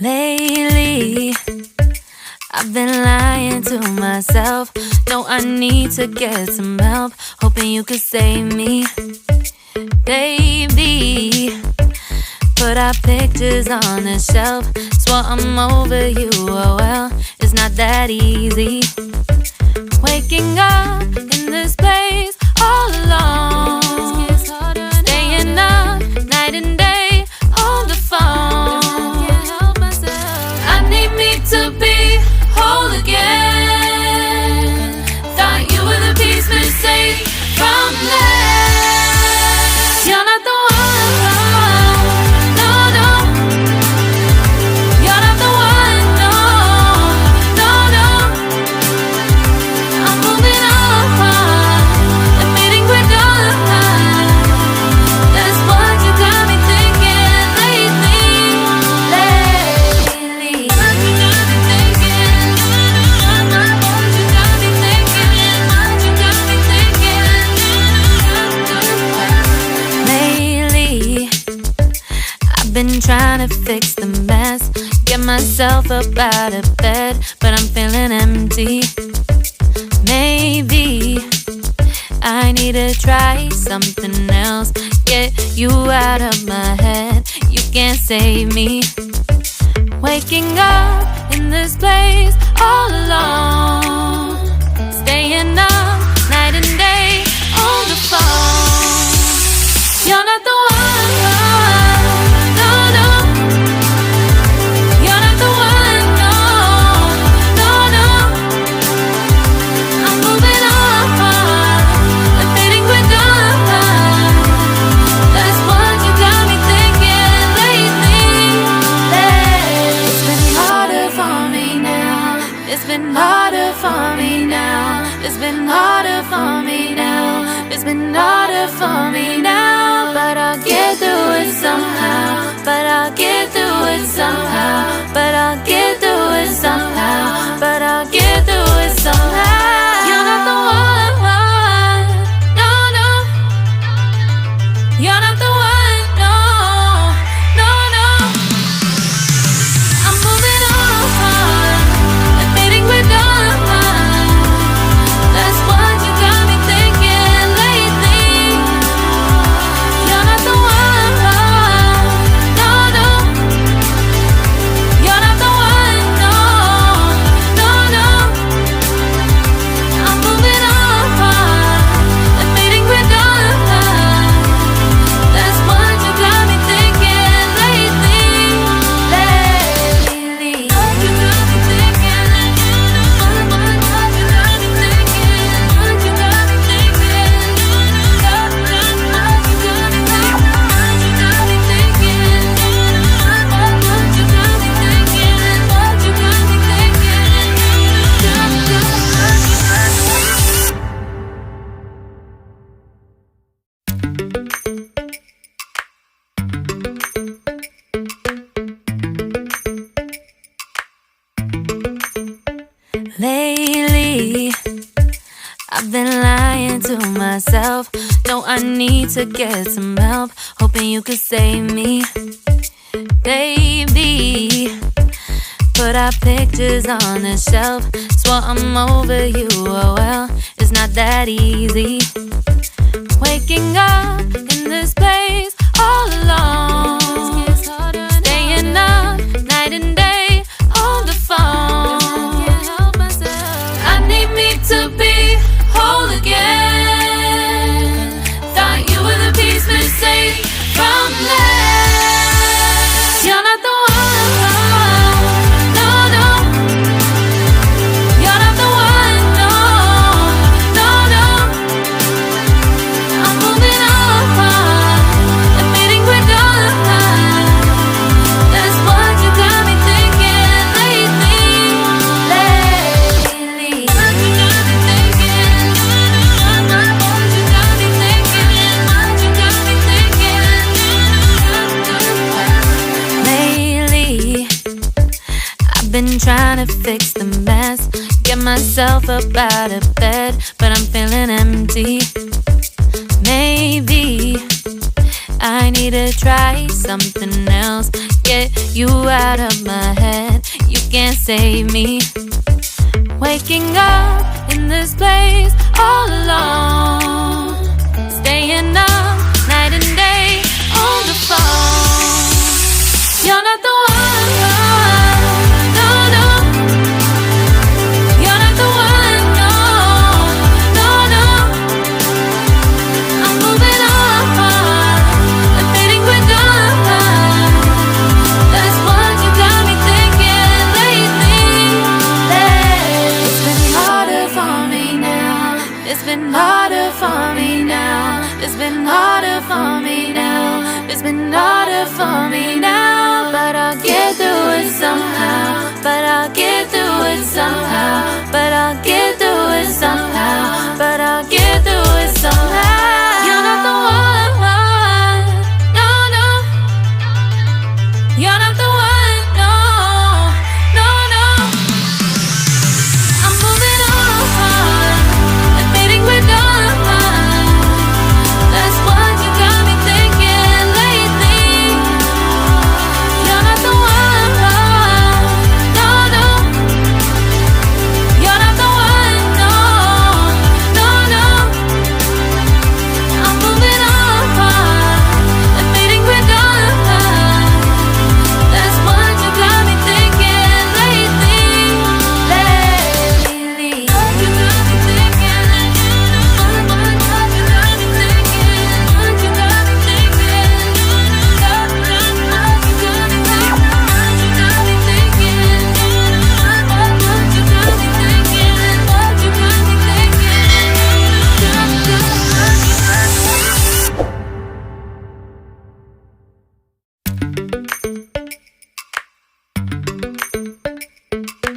Lately, I've been lying to myself. No, I need to get some help. Hoping you could save me, baby. Put our pictures on the shelf. Swore I'm over you, oh well, it's not that easy. Waking up in this place all alone, staying up night and day on the phone. I need me to be whole again. Thought you were the piece missing from last. You're not the one, no, no. You're not the one, no, no, no. I'm moving on, admitting we're done. That's what you got me thinking lately. What you got me thinking? What you got me thinking? What you got me thinking? Lately, I've been trying to fix the mess, get myself up out of bed, but I'm feeling empty. Maybe I need to try something else. Get you out of my head, you can't save me. Waking up in this place all alone, staying up night and day on the phone. You're not the one, no, no. You're not the one, no, no, no. I'm moving on, admitting we're done. That's what you got me thinking lately. It's been harder for me now. It's been harder for me now. It's been harder for me now. It's been harder for me now. But I'll get through it somehow. But I'll get through it somehow. But I'll get through it somehow. But I'll get through it somehow. You're not the one, no, no. You're not the one, no, no, no. I'm moving on, admitting we're done. That's what you got me thinking lately. You're not the one, no, no. You're not the one, no, no, no. I'm moving on, admitting we're done. That's what you got me thinking lately. What you got me thinking? What you got me thinking? What you got me thinking? What you got me thinking? What you got me thinking? What you got me thinking? What you got me thinking? Lately, I've been lying to myself. No, I need to get some help. Hoping you could save me, baby. Put our pictures on the shelf. Swore I'm over you, oh well, it's not that easy. Waking up in this place all alone, staying up night and day on the phone. I need me to be whole again. Thought you were the piece missing from last. You're not the one, no, no. You're not the one, no, no, no. I'm moving on, admitting we're done. That's what you got me thinking lately. What you got me thinking? What you got me thinking? What you got me thinking? Lately, I've been trying to fix the mess, get myself up out of bed, but I'm feeling empty. Maybe I need to try something else. Get you out of my head, you can't save me. Waking up in this place all alone, staying up night and day on the phone. You're not the one, no, no. You're not the one, no, no, no. I'm moving on, admitting we're done. That's what you got me thinking lately. It's been harder for me now. It's been harder for me now. It's been harder for me now. It's been harder for me now. But I'll get through it somehow. But I'll get through it somehow. But I'll get through it somehow.